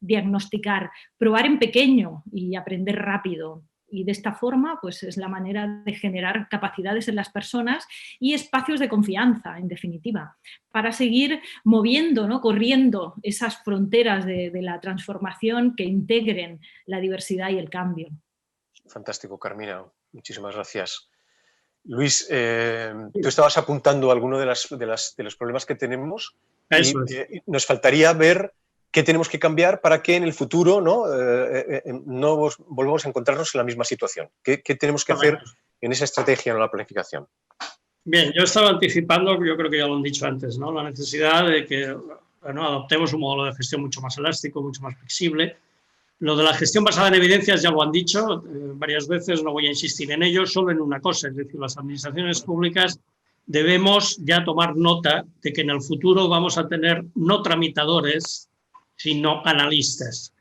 diagnosticar, probar en pequeño y aprender rápido. Y de esta forma, pues es la manera de generar capacidades en las personas y espacios de confianza, en definitiva, para seguir moviendo, ¿no? Corriendo esas fronteras de la transformación que integren la diversidad y el cambio.
Fantástico, Carmina. Muchísimas gracias. Luis, tú estabas apuntando alguno de los problemas que tenemos.
Eso
y
es.
Nos faltaría ver qué tenemos que cambiar para que en el futuro no volvamos a encontrarnos en la misma situación. ¿Qué tenemos que hacer en esa estrategia, en la planificación?
Bien, yo estaba anticipando, yo creo que ya lo han dicho antes, ¿no? La necesidad de que adoptemos un modelo de gestión mucho más elástico, mucho más flexible. Lo de la gestión basada en evidencias ya lo han dicho varias veces, no voy a insistir en ello, solo en una cosa, es decir, las administraciones públicas debemos ya tomar nota de que en el futuro vamos a tener no tramitadores, sino analistas.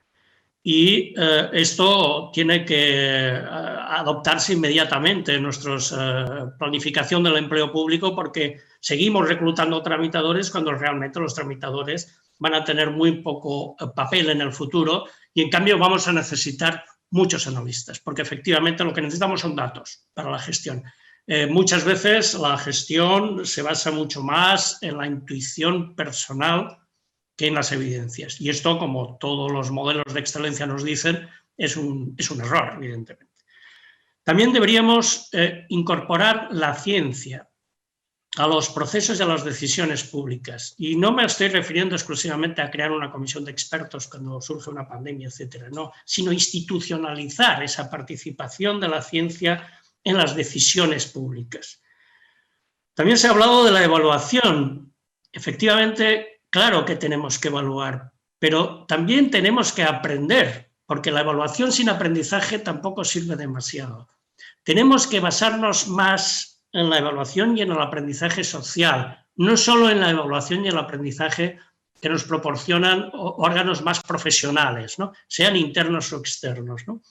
Y esto tiene que adoptarse inmediatamente en nuestra planificación del empleo público, porque seguimos reclutando tramitadores cuando realmente los tramitadores van a tener muy poco papel en el futuro y en cambio vamos a necesitar muchos analistas, porque efectivamente lo que necesitamos son datos para la gestión. Muchas veces la gestión se basa mucho más en la intuición personal que en las evidencias. Y esto, como todos los modelos de excelencia nos dicen, es un error, evidentemente. También deberíamos incorporar la ciencia a los procesos y a las decisiones públicas. Y no me estoy refiriendo exclusivamente a crear una comisión de expertos cuando surge una pandemia, etcétera, no, sino institucionalizar esa participación de la ciencia en las decisiones públicas. También se ha hablado de la evaluación. Efectivamente, claro que tenemos que evaluar, pero también tenemos que aprender, porque la evaluación sin aprendizaje tampoco sirve demasiado. Tenemos que basarnos más en la evaluación y en el aprendizaje social, no solo en la evaluación y el aprendizaje que nos proporcionan órganos más profesionales, ¿no? Sean internos o externos, ¿no?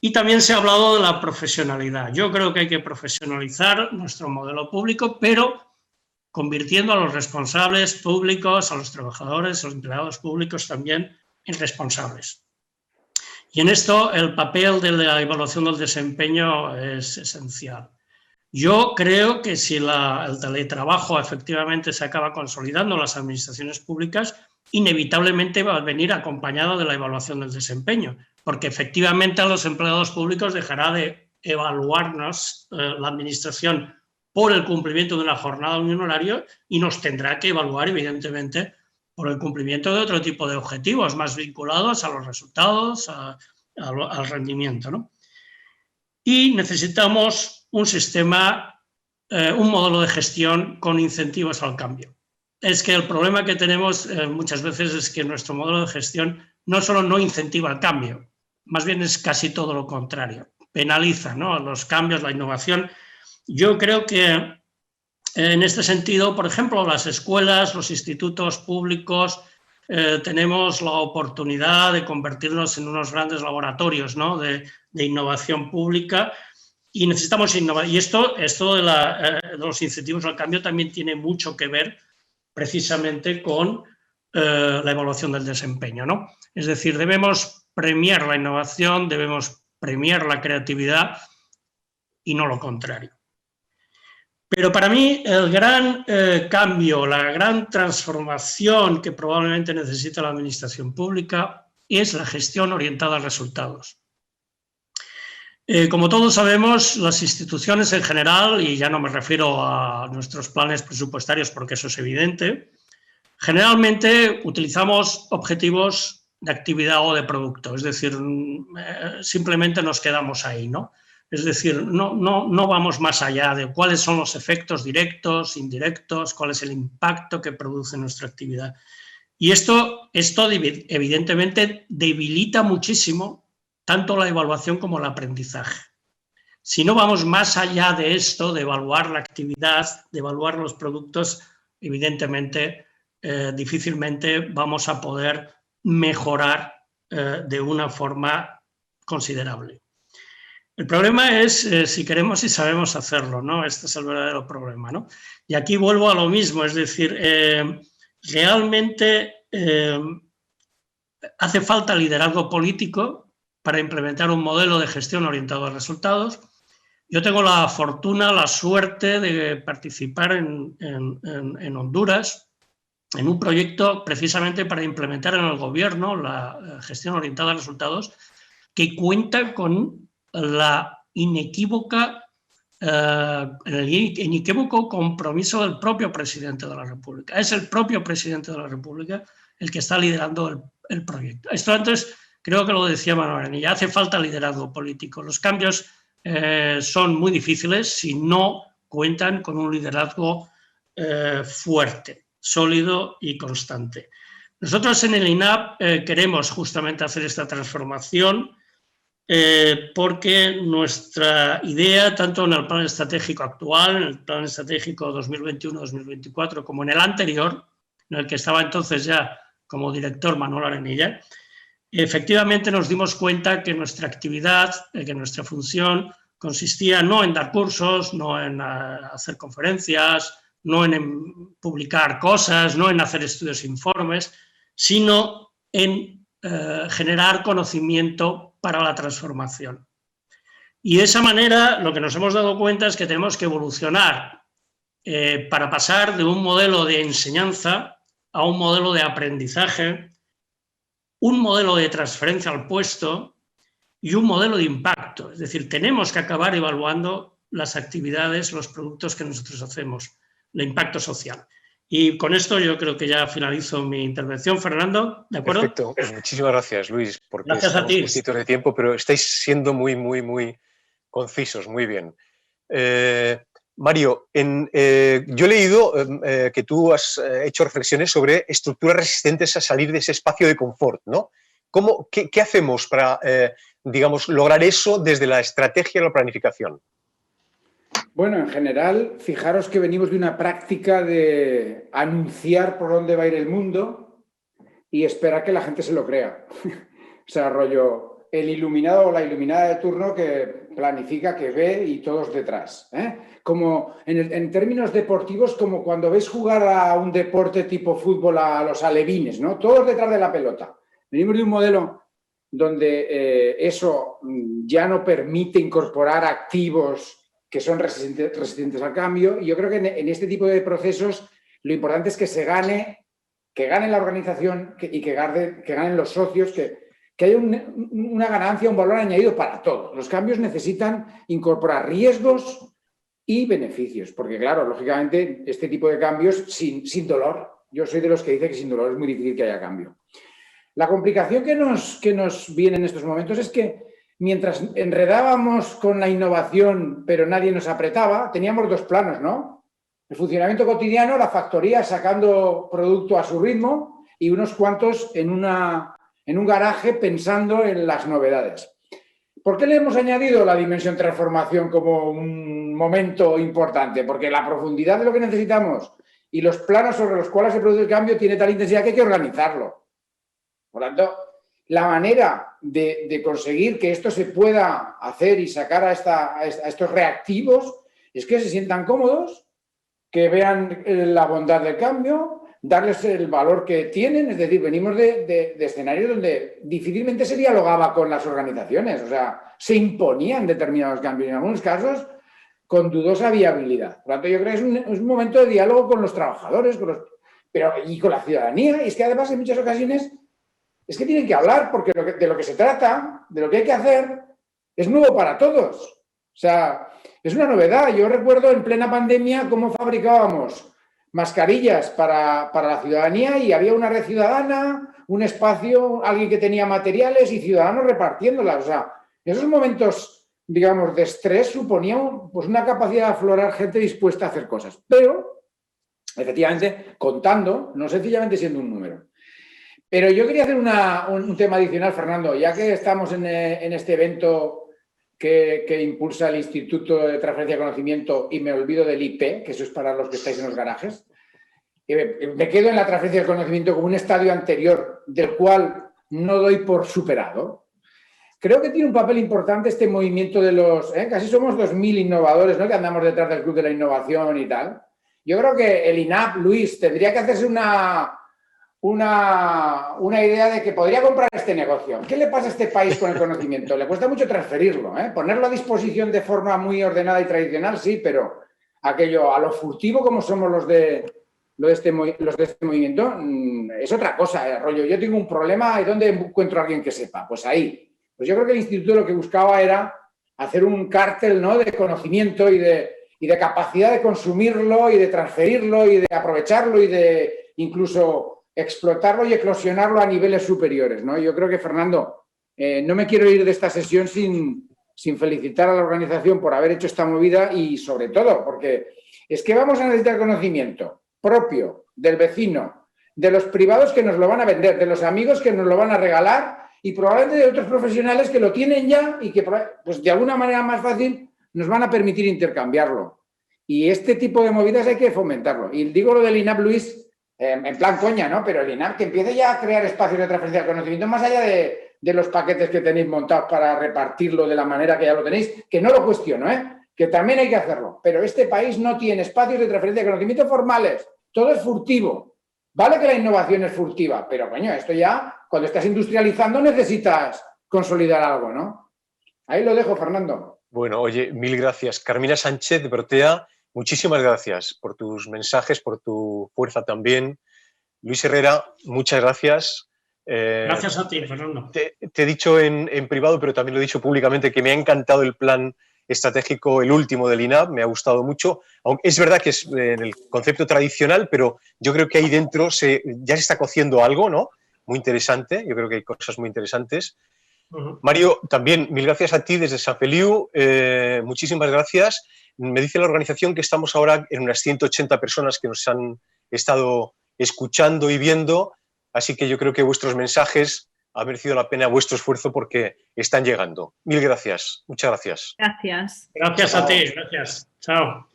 Y también se ha hablado de la profesionalidad. Yo creo que hay que profesionalizar nuestro modelo público, pero convirtiendo a los responsables públicos, a los trabajadores, a los empleados públicos también en responsables. Y en esto el papel de la evaluación del desempeño es esencial. Yo creo que si el teletrabajo efectivamente se acaba consolidando en las administraciones públicas, inevitablemente va a venir acompañado de la evaluación del desempeño, porque efectivamente a los empleados públicos dejará de evaluarnos la administración por el cumplimiento de una jornada o un horario y nos tendrá que evaluar evidentemente por el cumplimiento de otro tipo de objetivos más vinculados a los resultados, al rendimiento, ¿no? Y necesitamos un sistema, un modelo de gestión con incentivos al cambio. Es que el problema que tenemos muchas veces es que nuestro modelo de gestión no solo no incentiva el cambio, más bien es casi todo lo contrario, penaliza, ¿no?, los cambios, la innovación. Yo creo que en este sentido, por ejemplo, las escuelas, los institutos públicos, tenemos la oportunidad de convertirnos en unos grandes laboratorios, ¿no?, de innovación pública, y necesitamos innovar. Y esto de los incentivos al cambio también tiene mucho que ver precisamente con la evaluación del desempeño, ¿no? Es decir, debemos premiar la innovación, debemos premiar la creatividad y no lo contrario. Pero para mí el gran cambio, la gran transformación que probablemente necesita la administración pública es la gestión orientada a resultados. Como todos sabemos, las instituciones en general, y ya no me refiero a nuestros planes presupuestarios porque eso es evidente, generalmente utilizamos objetivos de actividad o de producto, es decir, simplemente nos quedamos ahí, ¿no? Es decir, no vamos más allá de cuáles son los efectos directos, indirectos, cuál es el impacto que produce nuestra actividad. Y esto evidentemente debilita muchísimo tanto la evaluación como el aprendizaje. Si no vamos más allá de esto, de evaluar la actividad, de evaluar los productos, evidentemente difícilmente vamos a poder mejorar de una forma considerable. El problema es si queremos y sabemos hacerlo, ¿no? Este es el verdadero problema, ¿no? Y aquí vuelvo a lo mismo, es decir, realmente hace falta liderazgo político para implementar un modelo de gestión orientado a resultados. Yo tengo la fortuna, la suerte de participar en Honduras en un proyecto precisamente para implementar en el gobierno la gestión orientada a resultados, que cuenta con el inequívoco compromiso del propio presidente de la República. Es el propio presidente de la República el que está liderando el proyecto. Esto antes creo que lo decía Manuel Arenilla, hace falta liderazgo político. Los cambios son muy difíciles si no cuentan con un liderazgo fuerte, sólido y constante. Nosotros en el INAP queremos justamente hacer esta transformación porque nuestra idea, tanto en el plan estratégico actual, en el plan estratégico 2021-2024, como en el anterior, en el que estaba entonces ya como director Manuel Arenilla, efectivamente nos dimos cuenta que nuestra actividad, que nuestra función consistía no en dar cursos, no en hacer conferencias, no en publicar cosas, no en hacer estudios e informes, sino en generar conocimiento para la transformación. Y de esa manera lo que nos hemos dado cuenta es que tenemos que evolucionar para pasar de un modelo de enseñanza a un modelo de aprendizaje, un modelo de transferencia al puesto y un modelo de impacto. Es decir, tenemos que acabar evaluando las actividades, los productos que nosotros hacemos, el impacto social. Y con esto yo creo que ya finalizo mi intervención. Fernando, ¿de acuerdo?
Perfecto. Muchísimas gracias, Luis, porque
gracias a ti.
Justitos de tiempo, pero estáis siendo muy concisos, muy bien. Mario, yo he leído que tú has hecho reflexiones sobre estructuras resistentes a salir de ese espacio de confort, ¿no? ¿Qué hacemos para, digamos, lograr eso desde la estrategia y la planificación?
Bueno, en general, fijaros que venimos de una práctica de anunciar por dónde va a ir el mundo y esperar que la gente se lo crea. O sea, rollo, el iluminado o la iluminada de turno que planifica, que ve y todos detrás. Como en términos deportivos, como cuando ves jugar a un deporte tipo fútbol a los alevines, ¿no? Todos detrás de la pelota. Venimos de un modelo donde eso ya no permite incorporar activos que son resistentes al cambio, y yo creo que en este tipo de procesos lo importante es que gane la organización y que ganen los socios, que haya una ganancia, un valor añadido para todos. Los cambios necesitan incorporar riesgos y beneficios, porque claro, lógicamente este tipo de cambios sin dolor, yo soy de los que dice que sin dolor es muy difícil que haya cambio. La complicación que nos viene en estos momentos es que mientras enredábamos con la innovación, pero nadie nos apretaba, teníamos dos planos, ¿no? El funcionamiento cotidiano, la factoría sacando producto a su ritmo y unos cuantos en un garaje pensando en las novedades. ¿Por qué le hemos añadido la dimensión transformación como un momento importante? Porque la profundidad de lo que necesitamos y los planos sobre los cuales se produce el cambio tiene tal intensidad que hay que organizarlo. Por lo tanto, la manera de conseguir que esto se pueda hacer y sacar a estos reactivos es que se sientan cómodos, que vean la bondad del cambio, darles el valor que tienen. Es decir, venimos de escenarios donde difícilmente se dialogaba con las organizaciones, o sea, se imponían determinados cambios, en algunos casos con dudosa viabilidad. Por lo tanto, yo creo que es un momento de diálogo con los trabajadores y con la ciudadanía, y es que además en muchas ocasiones es que tienen que hablar, porque de lo que se trata, de lo que hay que hacer, es nuevo para todos. O sea, es una novedad. Yo recuerdo en plena pandemia cómo fabricábamos mascarillas para la ciudadanía y había una red ciudadana, un espacio, alguien que tenía materiales y ciudadanos repartiéndolas. O sea, esos momentos, digamos, de estrés suponían pues, una capacidad de aflorar gente dispuesta a hacer cosas. Pero, efectivamente, contando, no sencillamente siendo un número. Pero yo quería hacer un tema adicional, Fernando, ya que estamos en este evento que impulsa el Instituto de Transferencia de Conocimiento y me olvido del IP, que eso es para los que estáis en los garajes. Me quedo en la transferencia de conocimiento como un estadio anterior del cual no doy por superado. Creo que tiene un papel importante este movimiento de los... Casi somos 2.000 innovadores, ¿no?, que andamos detrás del Club de la Innovación y tal. Yo creo que el INAP, Luis, tendría que hacerse una idea de que podría comprar este negocio. ¿Qué le pasa a este país con el conocimiento? Le cuesta mucho transferirlo, ponerlo a disposición de forma muy ordenada y tradicional, sí, pero aquello a lo furtivo como somos los de este movimiento es otra cosa, rollo. Yo tengo un problema, ¿y dónde encuentro a alguien que sepa? Pues ahí. Pues yo creo que el instituto lo que buscaba era hacer un cártel, ¿no?, de conocimiento y de capacidad de consumirlo y de transferirlo y de aprovecharlo y de incluso explotarlo y eclosionarlo a niveles superiores, ¿no? Yo creo que, Fernando, no me quiero ir de esta sesión sin felicitar a la organización por haber hecho esta movida y, sobre todo, porque es que vamos a necesitar conocimiento propio, del vecino, de los privados que nos lo van a vender, de los amigos que nos lo van a regalar y probablemente de otros profesionales que lo tienen ya y que, pues, de alguna manera más fácil nos van a permitir intercambiarlo. Y este tipo de movidas hay que fomentarlo. Y digo lo del INAP, Luis, en plan coña, ¿no? Pero el INAP que empiece ya a crear espacios de transferencia de conocimiento más allá de los paquetes que tenéis montados para repartirlo de la manera que ya lo tenéis, que no lo cuestiono, que también hay que hacerlo. Pero este país no tiene espacios de transferencia de conocimiento formales. Todo es furtivo. Vale que la innovación es furtiva, pero coño, esto ya, cuando estás industrializando necesitas consolidar algo, ¿no? Ahí lo dejo, Fernando.
Bueno, oye, mil gracias. Carmina Sánchez de Protea, muchísimas gracias por tus mensajes, por tu fuerza también. Luis Herrera, muchas gracias.
Gracias a ti, Fernando.
Te he dicho en privado, pero también lo he dicho públicamente, que me ha encantado el plan estratégico, el último del INAP, me ha gustado mucho. Aunque es verdad que es en el concepto tradicional, pero yo creo que ahí dentro ya se está cociendo algo, ¿no?, muy interesante. Yo creo que hay cosas muy interesantes. Mario, también mil gracias a ti desde San Feliu, muchísimas gracias. Me dice la organización que estamos ahora en unas 180 personas que nos han estado escuchando y viendo, así que yo creo que vuestros mensajes han merecido la pena vuestro esfuerzo porque están llegando. Mil gracias, muchas gracias.
Gracias.
Gracias a ti, gracias. Chao.